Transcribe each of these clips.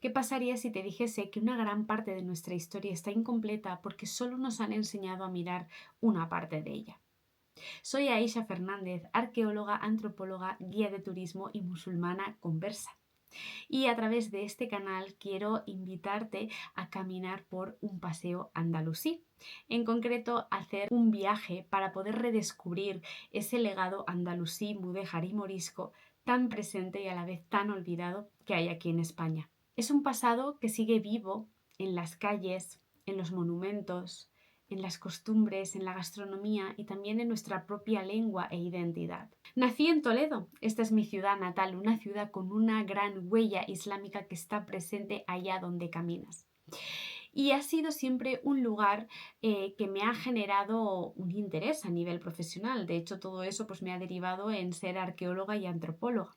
¿Qué pasaría si te dijese que una gran parte de nuestra historia está incompleta porque solo nos han enseñado a mirar una parte de ella? Soy Aisha Fernández, arqueóloga, antropóloga, guía de turismo y musulmana conversa. Y a través de este canal quiero invitarte a caminar por un paseo andalusí. En concreto, hacer un viaje para poder redescubrir ese legado andalusí, mudéjar y morisco tan presente y a la vez tan olvidado que hay aquí en España. Es un pasado que sigue vivo en las calles, en los monumentos, en las costumbres, en la gastronomía y también en nuestra propia lengua e identidad. Nací en Toledo, esta es mi ciudad natal, una ciudad con una gran huella islámica que está presente allá donde caminas. Y ha sido siempre un lugar que me ha generado un interés a nivel profesional. De hecho, todo eso pues, me ha derivado en ser arqueóloga y antropóloga.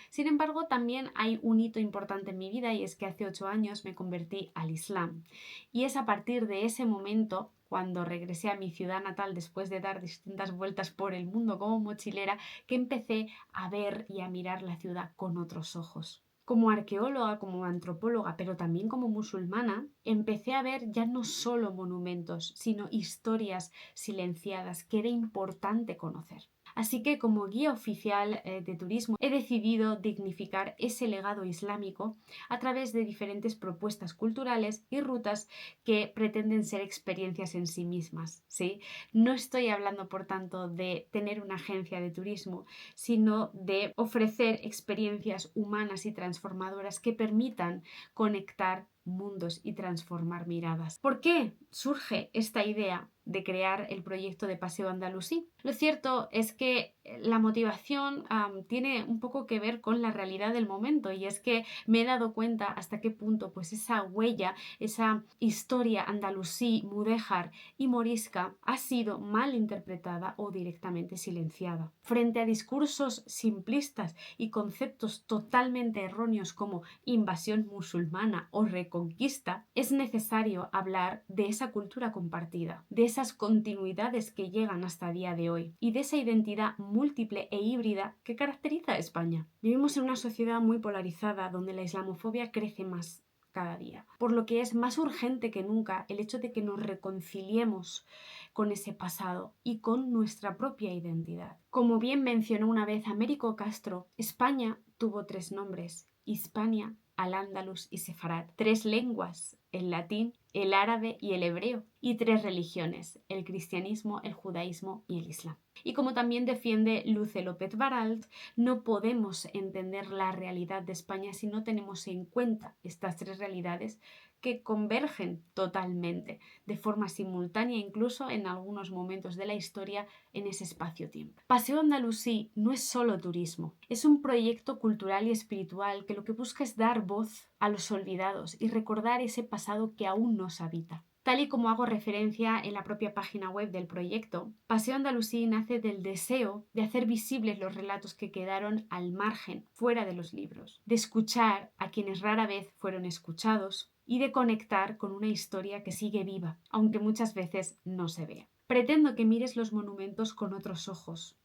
Sin embargo, también hay un hito importante en mi vida y es que hace 8 años me convertí al Islam. Y es a partir de ese momento, cuando regresé a mi ciudad natal después de dar distintas vueltas por el mundo como mochilera, que empecé a ver y a mirar la ciudad con otros ojos. Como arqueóloga, como antropóloga, pero también como musulmana, empecé a ver ya no solo monumentos, sino historias silenciadas que era importante conocer. Así que como guía oficial de turismo he decidido dignificar ese legado islámico a través de diferentes propuestas culturales y rutas que pretenden ser experiencias en sí mismas, ¿sí? No estoy hablando, por tanto, de tener una agencia de turismo, sino de ofrecer experiencias humanas y transformadoras que permitan conectar mundos y transformar miradas. ¿Por qué surge esta idea de crear el proyecto de Paseo Andalusí? Lo cierto es que la motivación tiene un poco que ver con la realidad del momento y es que me he dado cuenta hasta qué punto pues esa huella, esa historia andalusí, mudéjar y morisca ha sido mal interpretada o directamente silenciada. Frente a discursos simplistas y conceptos totalmente erróneos como invasión musulmana o reconquista, es necesario hablar de esa cultura compartida, de esas continuidades que llegan hasta el día de hoy y de esa identidad múltiple e híbrida que caracteriza a España. Vivimos en una sociedad muy polarizada donde la islamofobia crece más cada día, por lo que es más urgente que nunca el hecho de que nos reconciliemos con ese pasado y con nuestra propia identidad. Como bien mencionó una vez Américo Castro, España tuvo 3 nombres: Hispania, Al-Ándalus y Sefarad, 3 lenguas, el latín, el árabe y el hebreo, y 3 religiones, el cristianismo, el judaísmo y el islam. Y como también defiende Luce López Baralt, no podemos entender la realidad de España si no tenemos en cuenta estas 3 realidades que convergen totalmente, de forma simultánea incluso en algunos momentos de la historia en ese espacio-tiempo. Paseo Andalusí no es solo turismo, es un proyecto cultural y espiritual que lo que busca es dar voz a los olvidados y recordar ese pasado que aún nos habita. Tal y como hago referencia en la propia página web del proyecto, Paseo Andalusí nace del deseo de hacer visibles los relatos que quedaron al margen, fuera de los libros, de escuchar a quienes rara vez fueron escuchados y de conectar con una historia que sigue viva, aunque muchas veces no se vea. Pretendo que mires los monumentos con otros ojos,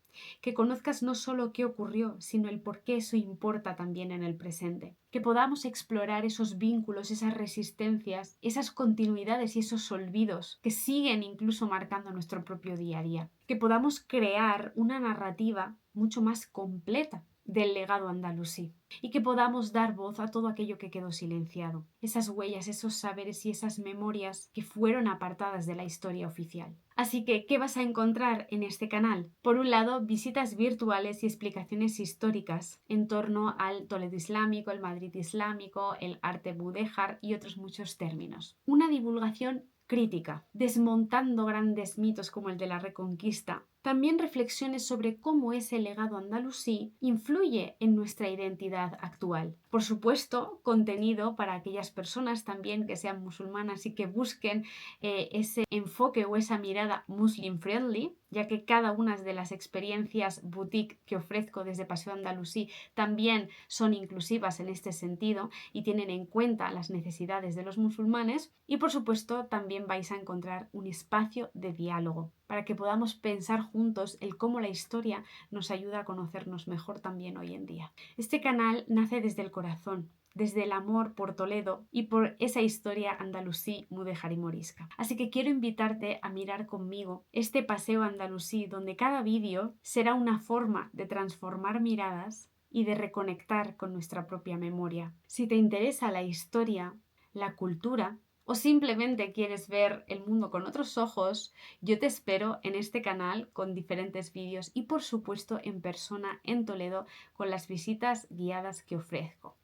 que conozcas no solo qué ocurrió, sino el por qué eso importa también en el presente, que podamos explorar esos vínculos, esas resistencias, esas continuidades y esos olvidos que siguen incluso marcando nuestro propio día a día, que podamos crear una narrativa mucho más completa del legado andalusí y que podamos dar voz a todo aquello que quedó silenciado, esas huellas, esos saberes y esas memorias que fueron apartadas de la historia oficial. Así que, ¿qué vas a encontrar en este canal? Por un lado, visitas virtuales y explicaciones históricas en torno al Toledo islámico, el Madrid islámico, el arte mudéjar y otros muchos términos. Una divulgación crítica, desmontando grandes mitos como el de la Reconquista. También reflexiones sobre cómo ese legado andalusí influye en nuestra identidad actual. Por supuesto, contenido para aquellas personas también que sean musulmanas y que busquen ese enfoque o esa mirada muslim friendly, ya que cada una de las experiencias boutique que ofrezco desde Paseo Andalusí también son inclusivas en este sentido y tienen en cuenta las necesidades de los musulmanes. Y por supuesto también vais a encontrar un espacio de diálogo para que podamos pensar juntos el cómo la historia nos ayuda a conocernos mejor también hoy en día. Este canal nace desde el corazón desde el amor por Toledo y por esa historia andalusí mudéjar y morisca. Así que quiero invitarte a mirar conmigo este paseo andalusí donde cada vídeo será una forma de transformar miradas y de reconectar con nuestra propia memoria. Si te interesa la historia, la cultura o simplemente quieres ver el mundo con otros ojos, yo te espero en este canal con diferentes vídeos y por supuesto en persona en Toledo con las visitas guiadas que ofrezco.